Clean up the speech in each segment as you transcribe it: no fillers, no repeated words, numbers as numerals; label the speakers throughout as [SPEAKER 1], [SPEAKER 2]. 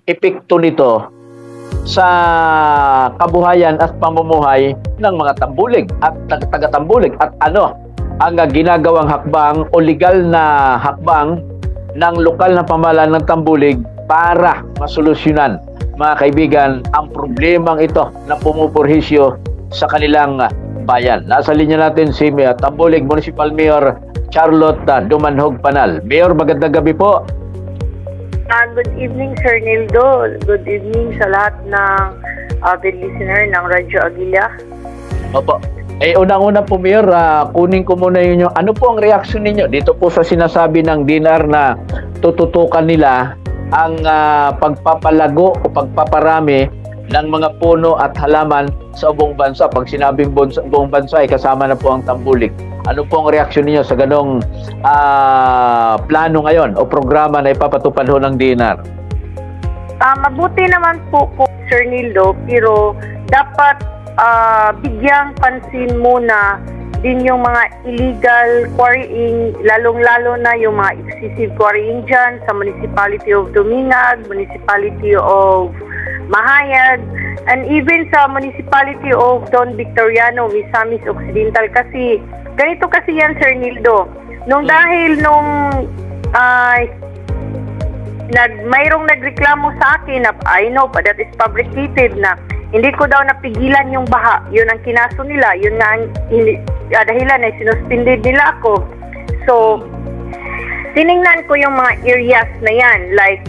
[SPEAKER 1] epekto nito sa kabuhayan at pamumuhay ng mga tambulig at taga-tambulig at ano ang ginagawang hakbang o legal na hakbang ng lokal na pamahalaan ng tambulig para masolusyonan, mga kaibigan, ang problemang ito na pumupurhisyo sa kanilang bayan. Nasa linya natin si Tambulig Municipal Mayor Charlotte Dumanhog Panal. Mayor, magandang gabi po.
[SPEAKER 2] Good evening, Sir Nildo. Good evening sa lahat ng avid listener ng Radyo Aguila.
[SPEAKER 1] Opo. Unang-una po, Mayor, kunin ko muna yun yung ano po ang reaksyon ninyo dito po sa sinasabi ng DENAR na tututukan nila ang pagpapalago o pagpaparami ng mga puno at halaman sa buong bansa. Pag sinabing buong bansa ay kasama na po ang tambulig. Ano po ang reaksyon niyo sa ganong plano ngayon o programa na ipapatupad ho ng DENAR?
[SPEAKER 2] Mabuti naman po Sir Nildo, pero dapat bigyang pansin muna din yung mga illegal quarrying, lalong-lalo na yung mga excessive quarrying dyan sa Municipality of Dumingag, Municipality of Mahayag, and even sa Municipality of Don Victoriano, Misamis Occidental. Kasi ganito kasi yan, Sir Nildo. Dahil mayroong nagreklamo sa akin na I know pa that is fabricated na hindi ko daw napigilan yung baha. Yun ang kinaso nila. Yun nga ang dahilan ay sinuspended nila ako. So, tiningnan ko yung mga areas na yan like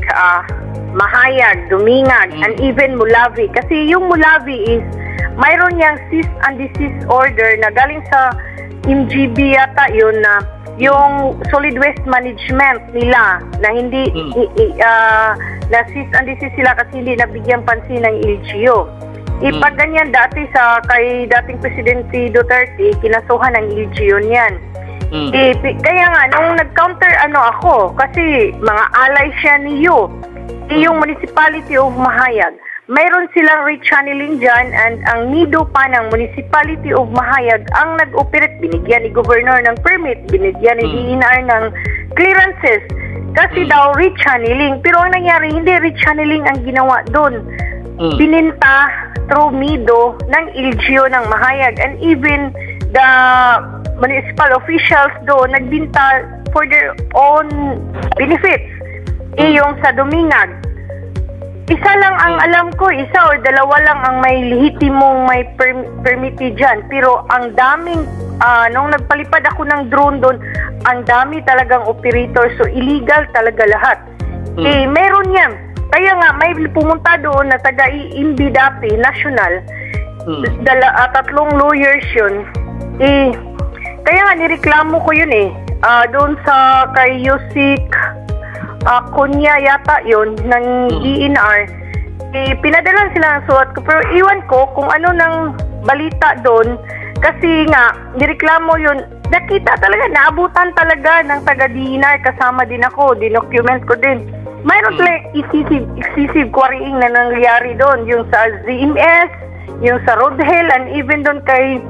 [SPEAKER 2] Mahayag, Dumingag, and even Mulawi. Kasi yung Mulawi is mayroon yang cease and desist order na galing sa MGB yata yun na yung solid waste management nila na hindi na cease and desist sila kasi hindi nabigyan pansin ng LGU. Pag ganyan dati kay dating Presidente Duterte, kinasuhan ng LGU niyan. Kaya nga, nung nag-counter ako, kasi mga alay siya ni Yu, yung Municipality of Mahayag, mayroon silang rechanneling dyan, and ang nido pa ng Municipality of Mahayag ang nag-operate, binigyan ni Governor ng permit, binigyan ni DENAR ng clearances, kasi daw rechanneling. Pero ang nangyari, hindi rechanneling ang ginawa doon. Bininta through Mido ng LGU ng Mahayag, and even the municipal officials doon nagbinta for their own benefits. Yung sa Dumingag, isa lang ang alam ko, isa o dalawa lang ang may lehitimong may permiti dyan. Pero ang daming, nung nagpalipad ako ng drone doon, ang dami talagang operator. So illegal talaga lahat. Meron yan. Kaya nga, may pumunta doon na taga-IMB dati, national, 3 lawyers yun. Kaya nga, nireklamo ko yun doon sa kay Yusik Kunya yata yun, ng DENR. Pinadala sila ng sulat ko. Pero iwan ko kung ano ng balita doon. Kasi nga, nireklamo yun. Nakita talaga, naabutan talaga ng taga-DENR. Kasama din ako, dinocument ko din. Mayroon talaga excessive quarrying na nangyayari doon. Yung sa ZMS, yung sa Rodhel, and even doon kay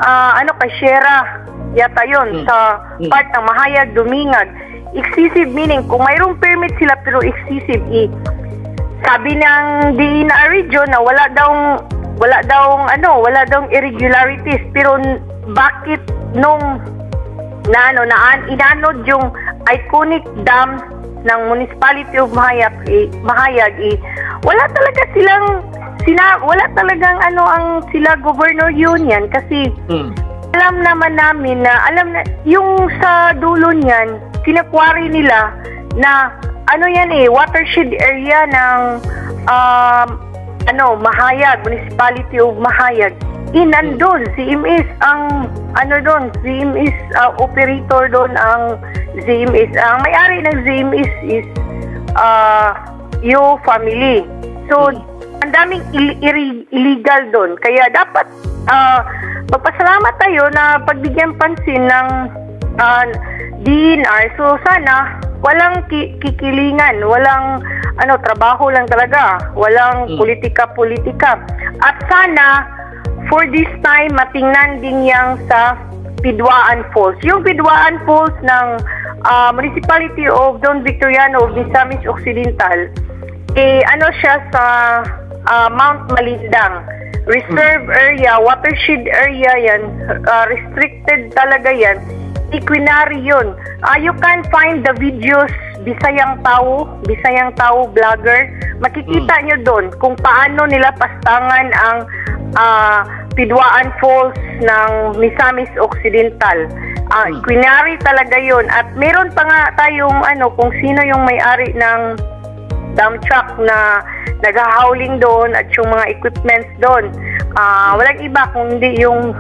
[SPEAKER 2] kay Sierra yata yun, sa part ng Mahayag, Dumingag. Excessive meaning, kung mayroong permit sila pero excessive, sabi ng DENR region na wala daw irregularities. Pero bakit nung inanod yung iconic dam ng Municipality of Mahayag, wala talagang sila Governor Union, kasi alam naman namin na yung sa dulo niyan kinakwari nila na watershed area ng Mahayag, Municipality of Mahayag. Nandun ZMS ang ZMS operator doon, ang ZMS. Ang may-ari ng ZMS is Yo family. So ang daming illegal doon. Kaya dapat magpasalamat tayo na pagbigyan pansin ng DENR. So sana walang kikilingan, walang trabaho lang talaga, walang politika. At sana for this time matingnan din yang sa Pidwaan Falls. Yung Pidwaan Falls ng Municipality of Don Victoriano of Misamis Occidental, ano siya sa Mount Malindang. Reserve area, watershed area yan, restricted talaga yan. Equinary yun. You can find the videos, Bisayang Tao vlogger. Makikita nyo doon kung paano nila pastangan ang Pidwaan Falls ng Misamis Occidental. Equinary talaga yun. At meron pa nga tayong kung sino yung may-ari ng dump truck na naghahauling doon at yung mga equipments doon. Walang iba kung hindi yung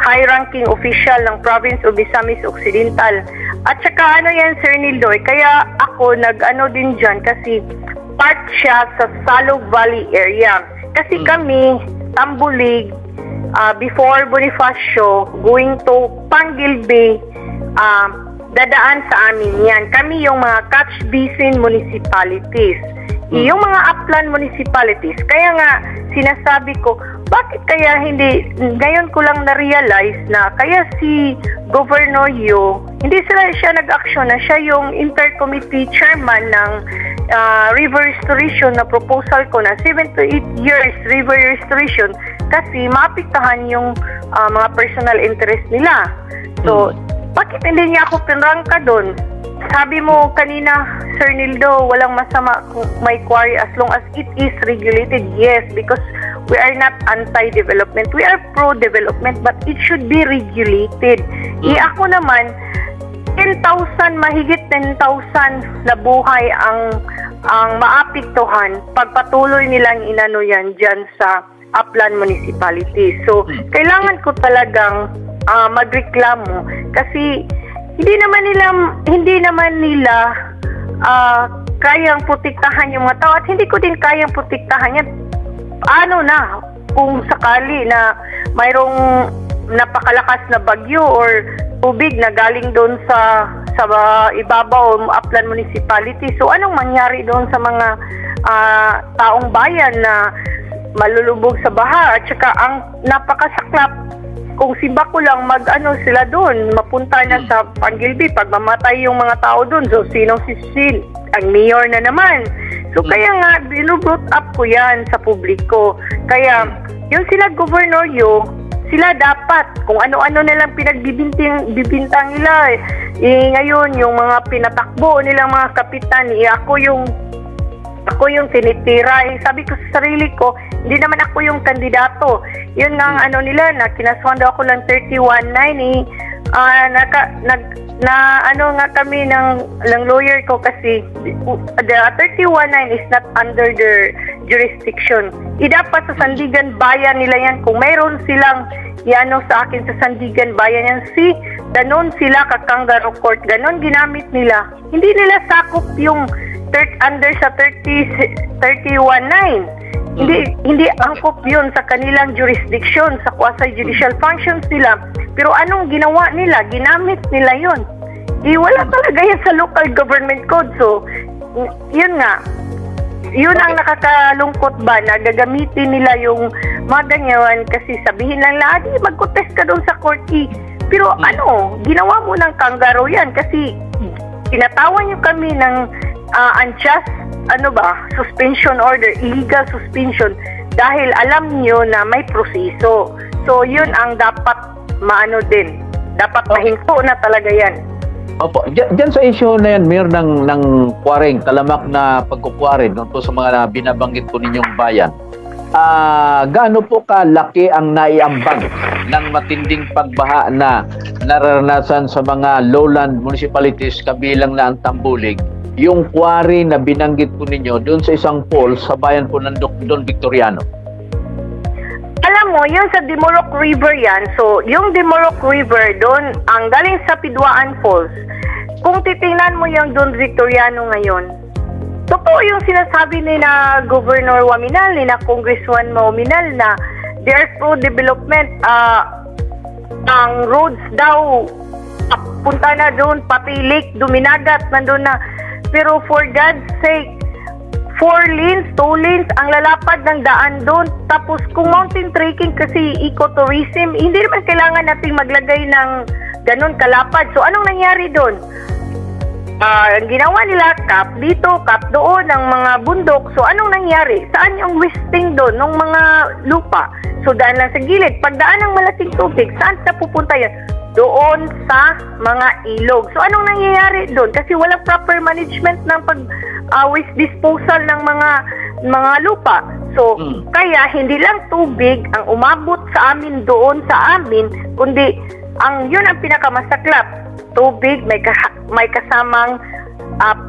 [SPEAKER 2] high-ranking official ng province of Misamis Occidental. At saka yan, Sir Nildoy, kaya ako din dyan kasi part siya sa Salog Valley area. Kasi kami, Tambulig, before Bonifacio, going to Panguil Bay, dadaan sa amin yan. Kami yung mga catch basin municipalities. Yung mga upland municipalities. Kaya nga, sinasabi ko, bakit kaya hindi, ngayon ko lang na-realize na kaya si Governor Yeo, hindi siya nag-action na siya yung intercommittee chairman ng river restoration na proposal ko na 7 to 8 years river restoration kasi maapektahan yung mga personal interest nila. So, bakit hindi niya ako pinrangka doon? Sabi mo kanina, Sir Nildo, walang masama kung may quarry as long as it is regulated. Yes, because we are not anti-development. We are pro-development, but it should be regulated. Ako naman, 10,000, mahigit 10,000 na buhay ang maapektuhan pagpatuloy nilang inano yan dyan sa upland municipality. So, kailangan ko talagang magreklamo kasi hindi naman nila kayang protektahan yung mga tao at hindi ko din kayang protektahan yan. Kung sakali na mayroong napakalakas na bagyo or tubig na galing doon sa ibabaw o upland municipality. So anong mangyari doon sa mga taong bayan na malulubog sa baha at saka ang napakasaklap kung simba ko lang sila doon, mapunta na sa Panguil Bay, pag mamatay yung mga tao doon, so sinong sisil? Ang mayor na naman. So kaya nga, binubrought up ko yan sa publiko. Kaya, yung sila Governor Yeo, sila dapat, kung ano-ano nilang bibintang nila, ngayon, yung mga pinatakbo nilang mga kapitan, ako yung tinitira. Sabi ko sa sarili ko, hindi naman ako yung kandidato. Yun nga nila, na kinaswando ako ng 31-9 kami ng lawyer ko kasi the 31-9 is not under their jurisdiction. Dapat sa Sandigan Bayan nila yan. Kung mayroon silang sa akin sa Sandigan Bayan yan, ganon sila ka-kangaroo court, ganon ginamit nila. Hindi nila sakop yung under sa 31-9. Hindi angkop yun sa kanilang jurisdiction, sa quasi-judicial functions nila. Pero anong ginawa nila? Ginamit nila yun. Wala talaga yan sa local government code. So, yun nga. Yun ang nakakalungkot ba na gagamitin nila yung mga ganyan kasi sabihin lang lagi, mag-contest ka doon sa court. Pero ginawa mo ng kangaroo yan kasi tinatawan nyo kami ng unjust suspension order, illegal suspension dahil alam nyo na may proseso. So, yun ang dapat din. Dapat mahinto na talaga yan.
[SPEAKER 1] Opo. Diyan sa issue na yan, Mayor, ng quarrying, talamak na pagkukwaring doon po sa mga binabanggit po ninyong bayan. Gaano po kalaki ang naiambang ng matinding pagbaha na nararanasan sa mga lowland municipalities kabilang na ang Tambulig? Yung quarry na binanggit po ninyo doon sa isang falls sa bayan po ng Don Victoriano.
[SPEAKER 2] Alam mo, yun sa Dimorok River yan. So, yung Dimorok River doon, ang galing sa Pidwaan Falls. Kung titingnan mo yung Don Victoriano ngayon, totoo yung sinasabi ni na Governor Waminal, ni na Congressman Waminal na there's pro-development. Ang roads daw, punta na doon, pati lake, duminagat, nandun na. Pero for God's sake, 4 lanes, 2 lanes, ang lalapad ng daan doon. Tapos kung mountain trekking kasi ecotourism, hindi naman kailangan nating maglagay ng ganun kalapad. So anong nangyari doon? ang ginawa nila, cap dito, cap doon, ng mga bundok. So, anong nangyari? Saan yung wasting doon ng mga lupa? So, daan lang sa gilid. Pagdaan ng malaking tubig, saan na pupunta yan? Doon sa mga ilog. So, anong nangyayari doon? Kasi walang proper management ng waste disposal ng mga lupa. So, kaya hindi lang tubig ang umabot sa amin doon sa amin, kundi yun ang pinakamasaklap. Tubig, may kasamang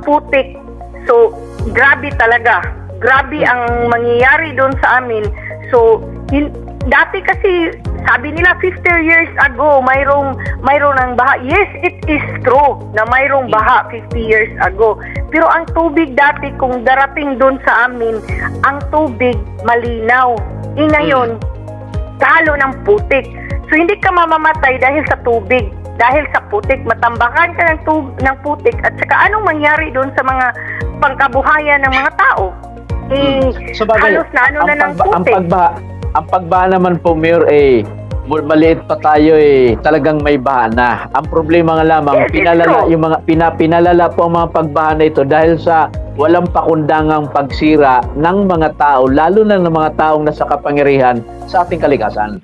[SPEAKER 2] putik. So, grabe talaga. Grabe ang mangyayari doon sa amin. So, dati kasi, sabi nila 50 years ago, mayroong ng baha. Yes, it is true na mayroong baha 50 years ago. Pero ang tubig dati, kung darating doon sa amin, ang tubig malinaw. Ngayon, talo ng putik. So, hindi ka mamamatay dahil sa tubig. Dahil sa putik, matambakan ka ng putik. At saka anong mangyari doon sa mga pangkabuhayan ng mga tao? Halos na ng putik.
[SPEAKER 1] Ang pagbaha naman po, Mayor, maliit pa tayo talagang may baha na. Ang problema nga lamang, pinalala po ang mga pagbaha na ito dahil sa walang pakundangang pagsira ng mga tao, lalo na ng mga taong nasa kapangyarihan sa ating kalikasan.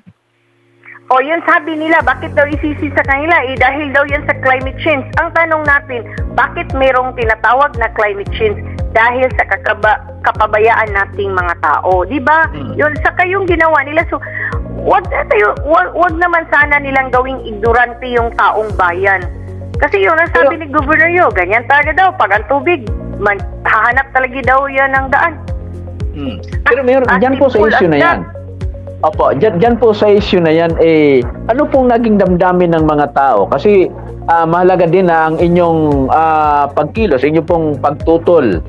[SPEAKER 2] O yun sabi nila, bakit daw isisi sa kanila? Dahil daw yan sa climate change. Ang tanong natin, bakit mayroong tinatawag na climate change? Dahil sa kapabayaan nating mga tao, di ba? Yun saka yung ginawa nila. So, wag naman sana nilang gawing ignorante yung taong bayan. Kasi yun ang sabi ni Governor Yo, ganyan talaga daw pag ang tubig, hahanap talaga daw yan ng daan.
[SPEAKER 1] Pero Mayor, dyan po sa issue na yan. Opo, dyan po sa issue na yan, ano pong naging damdamin ng mga tao? Kasi mahalaga din na ang inyong pagkilos, inyong pong pagtutol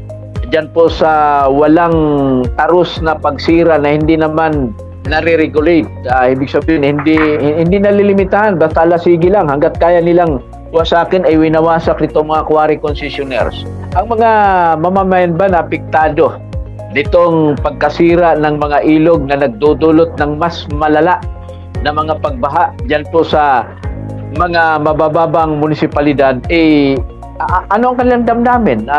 [SPEAKER 1] dyan po sa walang tarus na pagsira na hindi naman nare-regulate. Ibig sabihin, hindi nalilimitahan, basta sige lang, hanggat kaya nilang wasakin ay winawasak nito mga quarry concessionaires. Ang mga mamamayan ba na apektado nitong pagkasira ng mga ilog na nagdudulot ng mas malala na mga pagbaha dyan po sa mga mabababang munisipalidad, ano ang kanilang damdamin?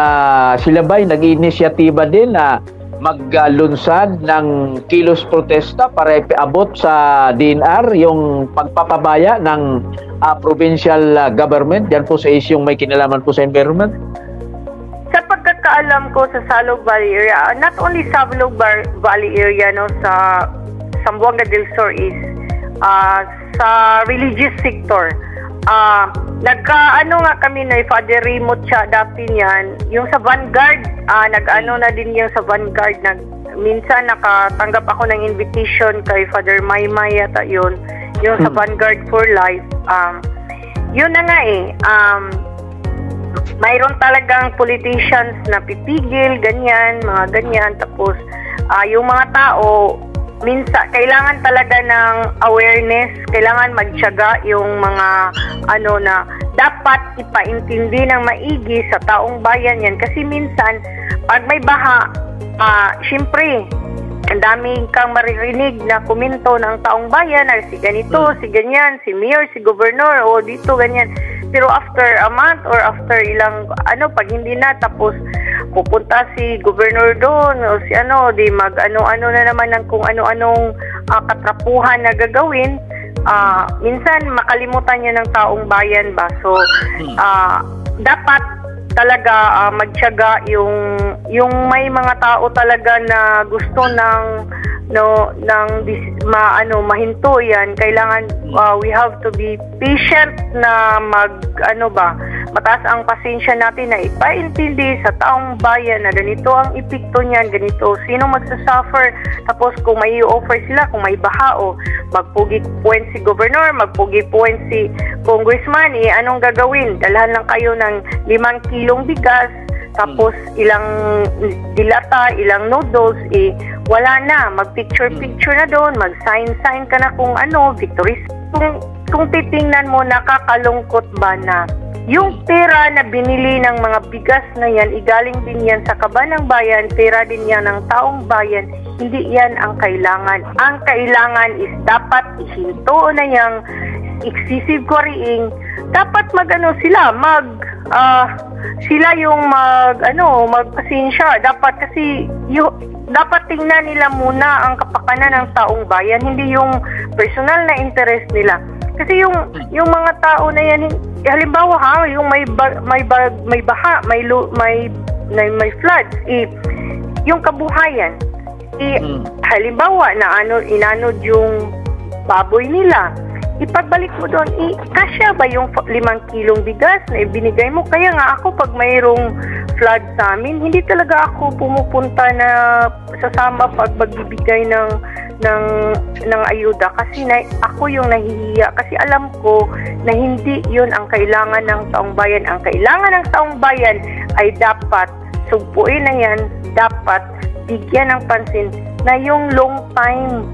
[SPEAKER 1] Sila ba'y nag-iinisyatiba din na maglunsad ng kilos protesta para ipaabot sa DNR yung pagpapabaya ng provincial government dyan po sa isyong may kinalaman po sa environment?
[SPEAKER 2] Sa pagkakaalam ko sa Salog Valley area, not only Salog Valley area, no, sa Zamboanga del Sur is sa religious sector. Nagkaano nga kami na Father Remote siya dati niyan, yung sa Vanguard, nag-ano na din yung sa Vanguard, minsan nakatanggap ako ng invitation kay Father Maymay yata yun, yung sa Vanguard for Life. Yun na nga mayroon talagang politicians na pipigil, ganyan, mga ganyan. Tapos, yung mga tao, minsan, kailangan talaga ng awareness, kailangan magtiyaga yung mga, na dapat ipaintindi ng maigi sa taong bayan yan. Kasi minsan, pag may baha, syempre, ang daming kang maririnig na komento ng taong bayan, si ganito, si ganyan, si mayor, si governor, o dito, ganyan. Pero after a month or after ilang, pag hindi na, tapos pupunta si governor doon, o si di mag-ano-ano na naman ng kung ano-anong katrapuhan na gagawin, minsan makalimutan niya ng taong bayan ba. So, dapat talaga magtiyaga yung may mga tao talaga na gusto ng mahinto yan. Kailangan we have to be patient na mataas ang pasensya natin na ipaintindi sa taong bayan na ganito ang epekto niyan, ganito sino magsasuffer. Tapos kung may i-offer sila, kung may baha o magpugi point si governor, magpugi point si congressman, anong gagawin? Dalhan lang kayo ng 5 kilong bigas, tapos ilang dilata, ilang noodles, wala na. Mag-picture-picture na doon, mag-sign-sign ka na kung victories. Kung titingnan mo, nakakalungkot ba na yung pera na binili ng mga bigas na yan, igaling din yan sa kaban ng bayan, pera din yan ng taong bayan, hindi yan ang kailangan. Ang kailangan is dapat ihinto na yung excessive quarrying. Dapat sila, sila yung magpasensya. Dapat kasi dapat tingnan nila muna ang kapakanan ng taong bayan, hindi yung personal na interest nila. Kasi yung mga tao na yan, halimbawa yung may baha, may floods, yung kabuhayan, halimbawa na inanod yung baboy nila, ipagbalik mo doon, kasya ba yung 5 kilong bigas na ibinigay mo? Kaya nga ako, pag mayroong flood sa amin, hindi talaga ako pumupunta na sasama pag magbibigay ng ayuda, kasi ako yung nahihiya, kasi alam ko na hindi yun ang kailangan ng taong bayan. Ang kailangan ng taong bayan ay dapat sugpuin na yan, dapat bigyan ng pansin na yung long time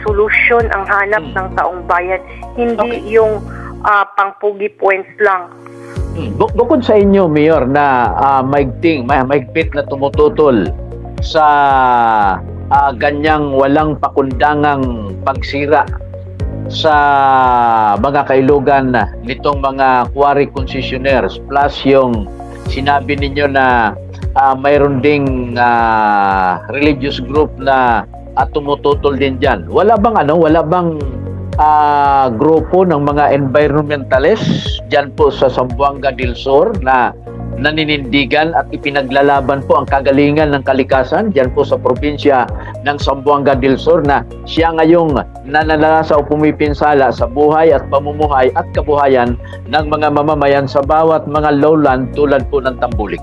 [SPEAKER 2] solution ang hanap ng taong bayan, hindi yung pangpugi points lang.
[SPEAKER 1] Bukod sa inyo, Mayor, na maigpit na tumututol sa ganyang walang pakundangang pagsira sa mga kailugan nitong mga quarry concessionaires, plus yung sinabi ninyo na mayroon ding religious group na tumututol din dyan. Wala bang grupo ng mga environmentalists dyan po sa Zamboanga del Sur na naninindigan at ipinaglalaban po ang kagalingan ng kalikasan dyan po sa probinsya ng Zamboanga del Sur, na siya ngayong nananalasa o pumipinsala sa buhay at pamumuhay at kabuhayan ng mga mamamayan sa bawat mga lowland tulad po ng Tambulig?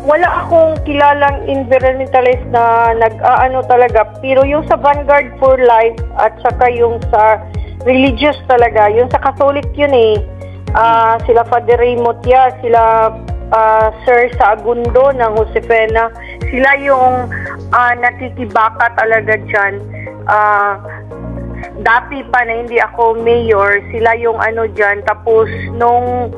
[SPEAKER 2] Wala akong kilalang environmentalist na nag-aano talaga, pero yung sa Vanguard for Life at saka yung sa religious talaga, yung sa Catholic yun sila Father Raymond, sila Sir Saagundo ng Josefina, sila yung nakikibaka talaga dyan. Dati pa na hindi ako mayor, sila yung dyan. Tapos nung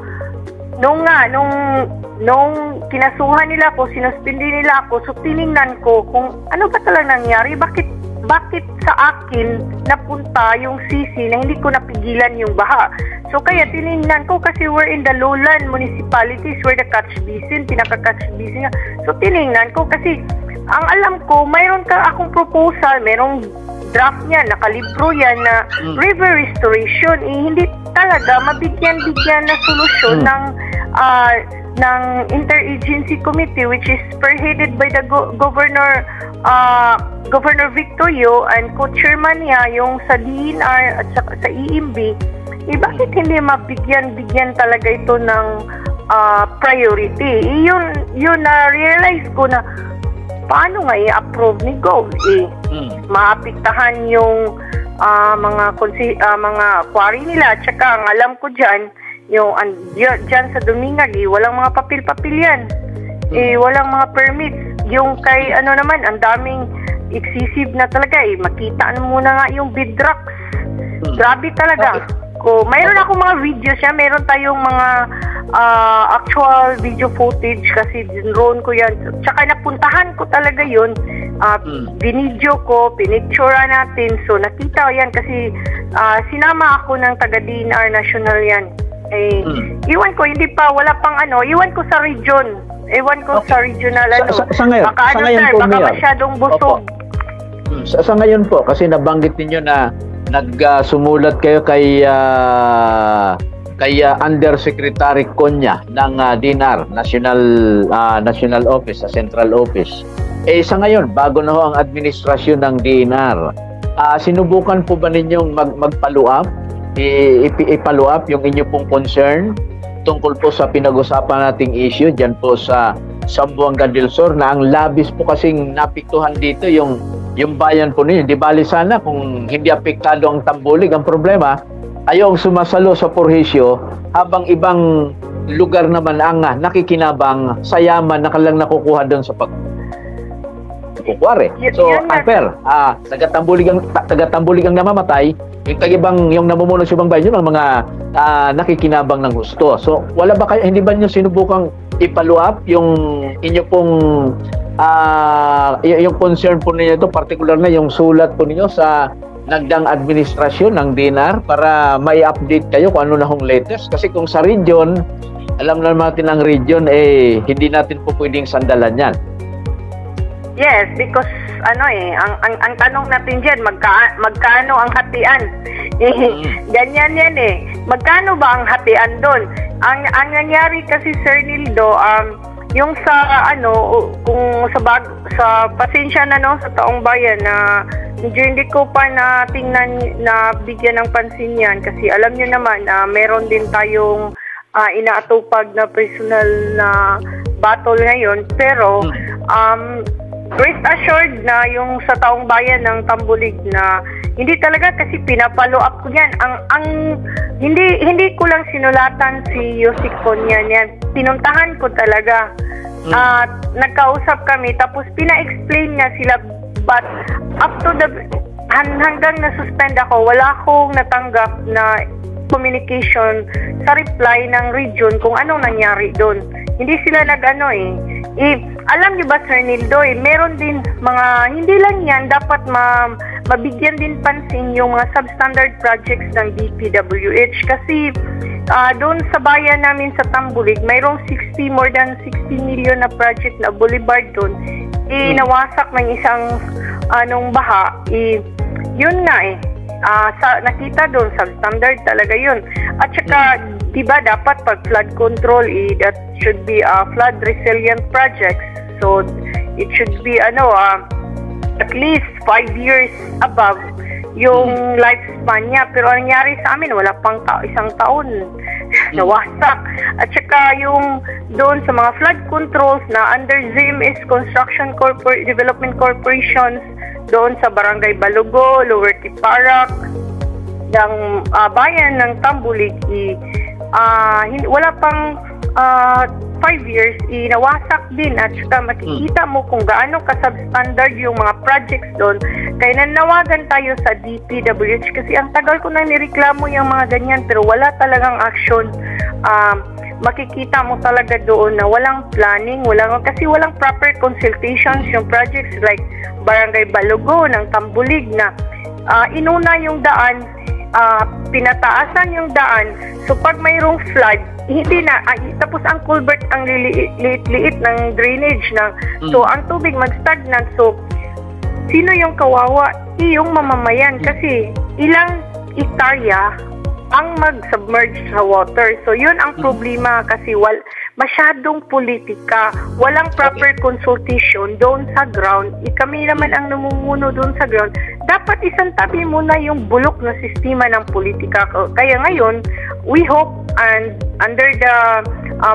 [SPEAKER 2] kinasuhan nila ako, sinuspindi nila ako, so tiningnan ko kung ano ba talaga nangyari, bakit sa akin napunta yung sisi na hindi ko napigilan yung baha. So kaya tiningnan ko, kasi we're in the lowland municipalities, we're the catch basin, pinaka-catch basin nga. So tiningnan ko, kasi ang alam ko, mayroon akong proposal, mayroong draft niya, nakalibro yan na river restoration, hindi talaga mabigyan na solusyon ng interagency committee, which is spearheaded by the Governor Victorio, and co-chairman niya yung sa DNR at sa EMB. Bakit hindi mabigyan talaga ito ng priority? Yun na-realize ko na paano nga i-approve ni Gov? Maapektahan yung mga quarry nila. Tsaka ang alam ko dyan, yung dyan sa Dumingag, walang mga papel-papel yan. Walang mga permits. Yung kay naman, ang daming excessive na talaga. Makita muna nga yung bidrocks. Grabe talaga. Mayroon ako mga videos yan. Mayroon tayong mga actual video footage, kasi drone ko yan. Tsaka napuntahan ko talaga yun. Binidyo ko, pinictura natin. So nakita ko yan kasi sinama ako ng taga-DNR National yan. Iwan ko, wala pang iwan ko sa region. Iwan ko sa regional
[SPEAKER 1] Sa ngayon,
[SPEAKER 2] baka masyadong busog.
[SPEAKER 1] Sa ngayon po, kasi nabanggit ninyo na nagsumulat kayo kay Undersecretary Konya ng DNR National Office, sa Central Office. Sa ngayon, bago na ho ang administrasyon ng DNR, sinubukan po ba ninyong mag-follow up? I-follow up yung inyo pong concern tungkol po sa pinag-usapan nating issue dyan po sa Zamboanga del Sur, na ang labis po kasing napiktuhan dito yung bayan po ninyo. Di bali sana kung hindi apektado ang Tambulig. Ang problema, ayaw sumasalo sa Porhisio, habang ibang lugar naman ang nakikinabang sa yaman na kalang nakukuha doon sa pagkukwari. So, unfair. Taga-Tambulig ang namamatay, yung namumuno sa ibang bayan, yun ang mga nakikinabang ng gusto. So, hindi ba nyo sinubukang i-follow up yung inyo pong yung concern po ninyo ito, particular na yung sulat po ninyo sa nagdang administrasyon ng DNR, para may update kayo kung ano na hong latest? Kasi kung sa region, Alam naman natin ang region, hindi natin po pwedeng sandalan yan.
[SPEAKER 2] Yes, because ang tanong natin diyan, magkano ang hatian? Ganyan yan Magkano ba ang hatian doon? Ang nangyari kasi, Sir Nildo, yung sa kung sa pasensya na sa taong bayan na hindi ko pa tingnan na bigyan ng pansin yan, kasi alam niyo naman na meron din tayong inaatupag na personal na battle ngayon, pero rest assured na yung sa taong bayan ng Tambulig na hindi talaga, kasi pinapalo up ko yan. Hindi ko lang sinulatan si Yusik Conyan yan. Pinuntahan ko talaga. Nagkausap kami, tapos pina-explain niya sila, but up to hanggang na-suspend ako, wala akong natanggap na communication sa reply ng region kung anong nangyari doon. Hindi sila alam niyo ba, Sir Nildo, meron din mga, hindi lang yan, dapat mabigyan din pansin yung mga substandard projects ng DPWH, kasi doon sa bayan namin sa Tambulig, mayroong more than 60 million na project na boulevard doon. Nawasak ng isang baha. Yun nga nakita doon, substandard talaga yun. At saka, diba dapat pag flood control, that should be a flood resilient project. So, it should be at least 5 years above yung lifespan niya. Pero ang nangyari sa amin, wala pang isang taon. Nawasak. At saka yung doon sa mga flood controls na under ZMS Construction Development Corporations, doon sa Barangay Balugo, Lower Tiparak, ng bayan ng Tambulig, wala pang 5 years, nawasak din. At saka makikita mo kung gaano ka-substandard yung mga projects doon. Kaya nanawagan tayo sa DPWH, kasi ang tagal ko na nireklamo yung mga ganyan, pero wala talagang action. Makikita mo talaga doon na walang planning, kasi walang proper consultations yung projects like Barangay Balugo ng Tambulig na inuna yung daan, pinataasan yung daan. So pag mayroong flood, hindi na, tapos ang culvert ang liit-liit ng drainage so ang tubig mag-stagnant. So sino yung kawawa? Yung mamamayan, kasi ilang hektarya ang mag-submerge sa water. So yun ang problema, kasi masyadong politika, walang proper consultation doon sa ground. Kami naman ang namumuno doon sa ground. Dapat isantabi muna yung bulok na sistema ng politika. Kaya ngayon, we hope and under the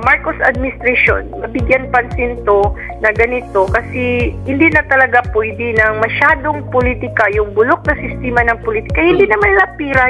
[SPEAKER 2] Marcos administration, mabigyan pansin to na ganito, kasi hindi na talaga pwede ng masyadong politika, yung bulok na sistema ng politika. Hindi naman nila pira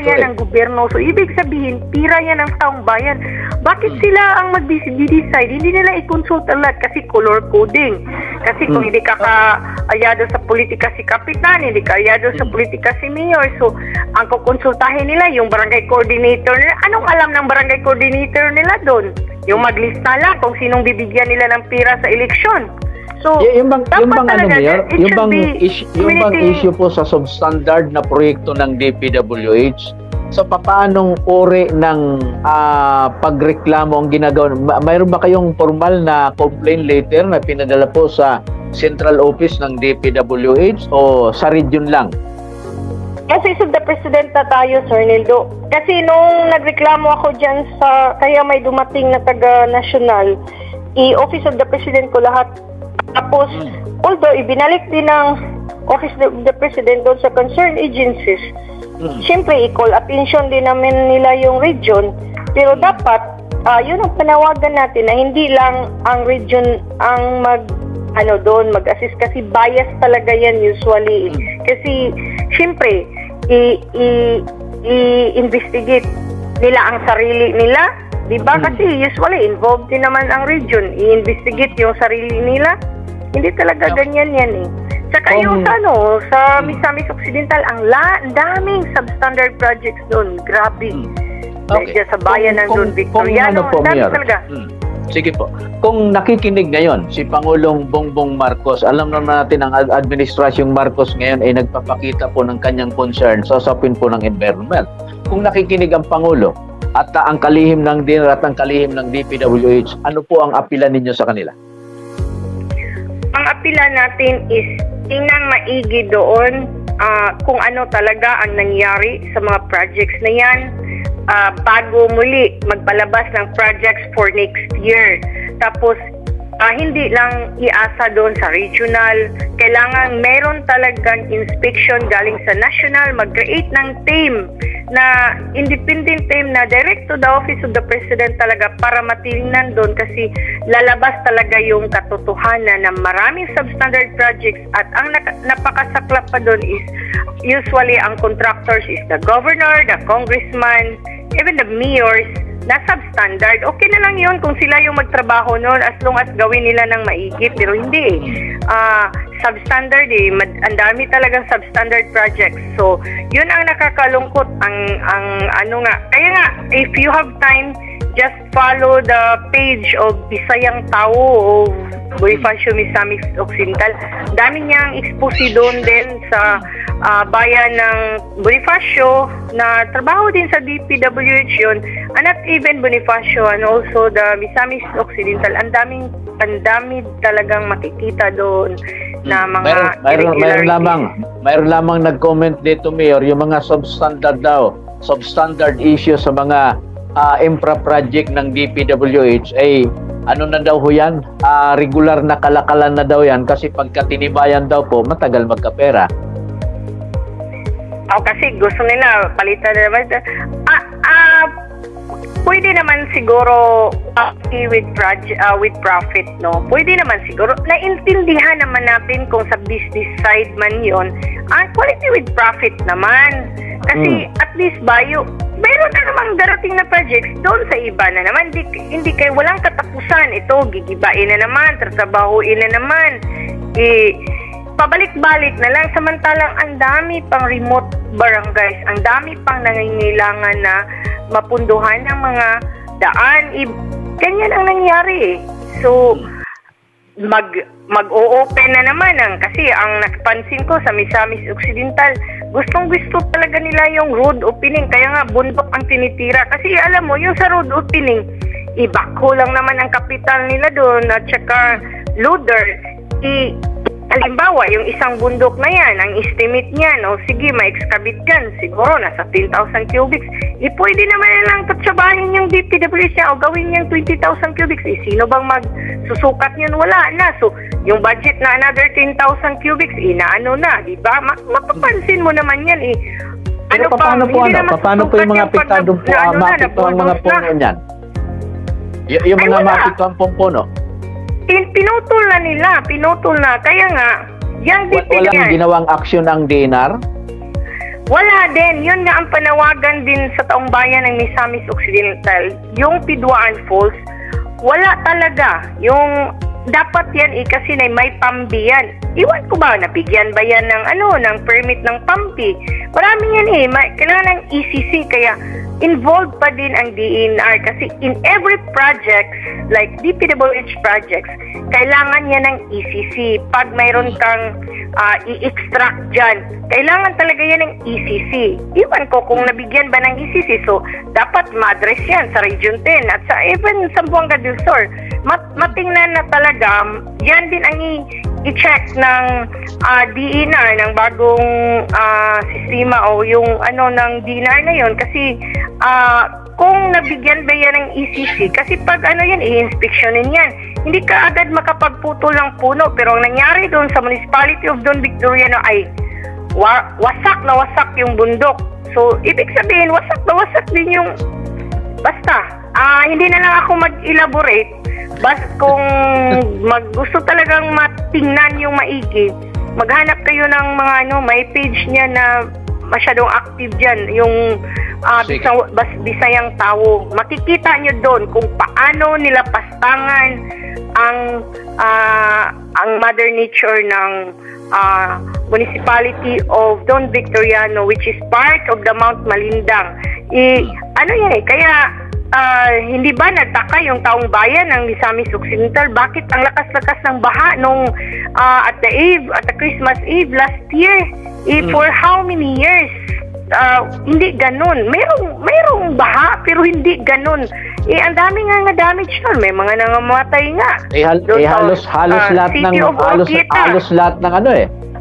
[SPEAKER 2] yan ng gobyerno. So ibig sabihin, pira yan ng taong bayan. Bakit sila ang mag-decide? Hindi nila i-consult a lot, kasi color coding. Kasi kung hindi ka kaayado sa politika si kapitan, hindi ka ayado sa politika si mayor, so ang kukonsultahin nila yung barangay coordinator nila. Anong alam ng barangay coordinator nila doon? Yung maglista lang kung sinong bibigyan nila ng pira sa eleksyon. So, yung bang
[SPEAKER 1] Mayor, yung bang issue po sa substandard na proyekto ng DPWH, so paanong uri ng pagreklamo ang ginagawa? Mayroon ba kayong formal na complaint letter na pinadala po sa central office ng DPWH o sa region lang?
[SPEAKER 2] Kasi Office of the President na tayo, Sir Nildo. Kasi nung nagreklamo ako dyan kaya may dumating na taga-national, Office of the President ko lahat. Tapos, although ibinalik din ng Office of the President doon sa concerned agencies, siyempre, i-call attention din namin nila yung region. Pero dapat, yun ang panawagan natin na hindi lang ang region ang mag-assist, kasi bias talaga yan usually. Kasi, siyempre, i-investigate nila ang sarili nila. Diba? Kasi usually involved din naman ang region. I-investigate yung sarili nila. Hindi talaga ganyan yan Saka yung sa Misamis Occidental, ang daming substandard projects doon. Grabe. Sa bayan ng Don Victoriano. Talaga.
[SPEAKER 1] Sige po. Kung nakikinig ngayon si Pangulong Bongbong Marcos, alam naman natin ang administrasyong Marcos ngayon ay nagpapakita po ng kanyang concern sa usapin po ng environment. Kung nakikinig ang Pangulo, at ang kalihim ng DENR at ang kalihim ng DPWH, ano po ang apila ninyo sa kanila?
[SPEAKER 2] Ang apila natin is tingnan maigi doon kung ano talaga ang nangyari sa mga projects na yan bago muli magpalabas ng projects for next year. Tapos hindi lang iasa doon sa regional, kailangan meron talagang inspection galing sa national, mag-create ng team na independent team na direct to the office of the president talaga para matingnan doon, kasi lalabas talaga yung katotohanan na maraming substandard projects at ang napakasaklap pa doon is usually ang contractors is the governor, the congressman, even the mayors na substandard. Okay na lang yun kung sila yung magtrabaho noon as long as gawin nila ng maigi, pero hindi substandard ang dami talagang substandard projects. So yun ang nakakalungkot, ang ano nga, kaya nga if you have time, just follow the page of Bisayang Tao o Bonifacio Misamis Occidental. Dami niyang expose doon din sa bayan ng Bonifacio na trabaho din sa DPWH yun, and not even Bonifacio and also the Misamis Occidental. Ang dami talagang makikita doon na mga mayroon lamang nag-comment dito, Mayor, yung mga substandard issue sa mga infra project ng DPWH ay ano na daw ho yan, regular na kalakalan na daw yan, kasi pagka tinibayan daw po matagal magkapera. Kasi gusto nila palitan na naman. Pwede naman siguro with profit, no? Pwede naman siguro. Naintindihan naman natin kung sa business side man yun. Quality with profit naman. Kasi at least meron na namang darating na projects doon sa iba na naman. Hindi kayo walang katapusan. Ito, gigibain na naman, tratrabahuin na naman. Pabalik-balik na lang. Samantalang ang dami pang remote barangays, ang dami pang nangangailangan na mapunduhan ng mga daan. Ganyan ang nangyari. So, mag-o-open na naman kasi ang napansin ko sa Misamis Occidental, gustong-gusto talaga nila yung road opening, kaya nga bundok ang tinitira. Kasi alam mo, yung sa road opening, ibako lang naman ang kapital nila doon at saka loader. Halimbawa, yung isang bundok na yan, ang estimate niyan, sige, ma-excavate yan, siguro nasa 10,000 cubics. Pwede naman lang tatsabahin yung DPWH niya o gawin niyang 20,000 cubics. Sino bang magsusukat niyan? Wala na. So, yung budget na another 10,000 cubics, inaano na, di ba? Mapapansin mo naman yan
[SPEAKER 1] Pero paano po yung mga apektadong mapiktuang mga puno niyan? Yung mga mapiktuang puno?
[SPEAKER 2] Pinutol na. Kaya nga, yung DPWH...
[SPEAKER 1] Walang ginawang aksyon ang DENR?
[SPEAKER 2] Wala din. Yun nga ang panawagan din sa taong bayan ng Misamis Occidental. Yung Pidwaan Falls, wala talaga. Yung dapat yan kasi may pambi yan. Iwan ko ba, napigyan ba yan ng permit ng pampi? Marami yan kailangan ng ECC, kaya involved pa din ang DENR kasi in every project, like DPWH projects, kailangan yan ng ECC. Pag mayroon kang i-extract dyan, kailangan talaga yan ng ECC. Iwan ko kung nabigyan ba ng ECC, so dapat ma-address yan sa Region 10 at sa even Zamboanga del Sur. Matingnan na talaga, yan din ang i-check ng DENR, ng bagong sistema o yung ng DENR na yon, kasi kung nabigyan ba yan ng ECC, kasi pag i-inspectionin yan, hindi ka agad makapagputol ng puno. Pero ang nangyari doon sa Municipality of Don Victoriano ay wasak na wasak yung bundok. So, ibig sabihin, wasak na wasak din yung basta. Hindi na lang ako mag-elaborate. Basta kung gusto talagang matingnan yung maigi, maghanap kayo ng mga may page niya na masyadong active dyan, yung Bisayang Tao. Makikita nyo doon kung paano nila pastangan ang Mother Nature ng Municipality of Don Victoriano, which is part of the Mount Malindang. Kaya hindi ba nagtaka yung taong bayan ng Misamis Occidental, bakit ang lakas-lakas ng baha nung at the Christmas Eve last year? For how many years? hindi ganun. Mayroong baha, pero hindi ganun. Ang dami nga damage nun. May mga nangamatay nga.
[SPEAKER 1] Halos lahat ng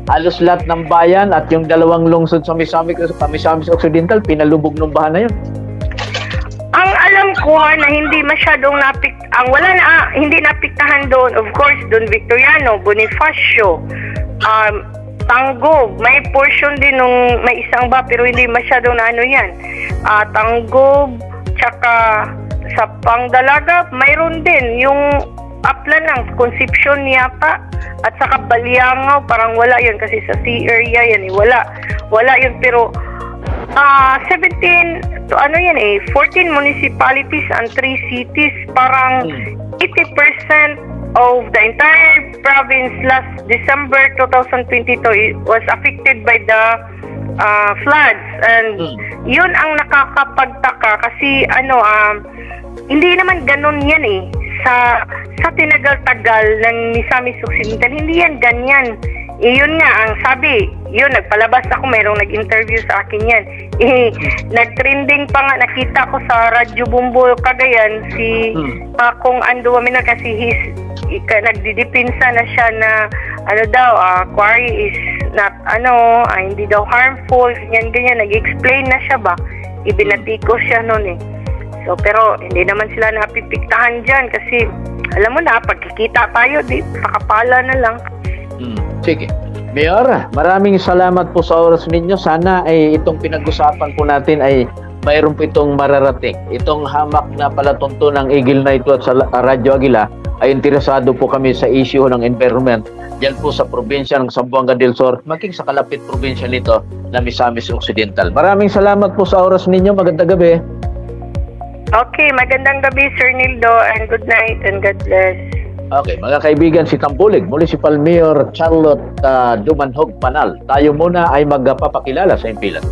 [SPEAKER 1] halos lahat ng bayan at yung dalawang lungsod sa Misamis Occidental, pinalubog ng baha na yun.
[SPEAKER 2] Ang alam ko na hindi masyadong hindi napiktahan doon, of course, Don Victoriano, Bonifacio, Tanggob, may portion din nung may isang ba, pero hindi masyadong yan. Tanggob, tsaka sa Pangdalaga, mayroon din yung Aplan ng Concepcion yata, at saka Baliangaw, parang wala yun kasi sa sea area yan wala yun, pero 14 municipalities and 3 cities, parang 80% of the entire province last December 2022 was affected by the floods, and yun ang nakakapagtaka kasi hindi naman ganun yan sa tinagal-tagal ng Misamis Occidental, hindi yan ganyan. Yun nga ang sabi, nagpalabas ako, mayroong nag-interview sa akin yan. Nag-trending pa nga, nakita ko sa Radyo Bumbo Cagayan, si Kung Ando Amina, kasi nagdidipinsa na siya na quarry is not hindi daw harmful, ganyan, nag-explain na siya ba, ibinatiko siya noon So, pero hindi naman sila napipiktahan dyan kasi alam mo na, pagkikita tayo, pakapala na lang.
[SPEAKER 1] Sige. Mayor, maraming salamat po sa oras ninyo. Sana ay itong pinag-usapan po natin ay mayroon po itong mararating. Itong hamak na palatunto ng Eagle na ito at sa Radyo Agila ay interesado po kami sa issue ng environment diyan po sa probinsya ng Zamboanga del Sur, maging sa kalapit probinsya nito na Misamis Occidental. Maraming salamat po sa oras ninyo. Magandang gabi.
[SPEAKER 2] Okay, magandang gabi, Sir Nildo, and good night and God bless.
[SPEAKER 1] Okay, mga kaibigan, si Tambulig, Municipal Mayor Charlotte Dumanhog Panal. Tayo muna ay magpapakilala sa impilan.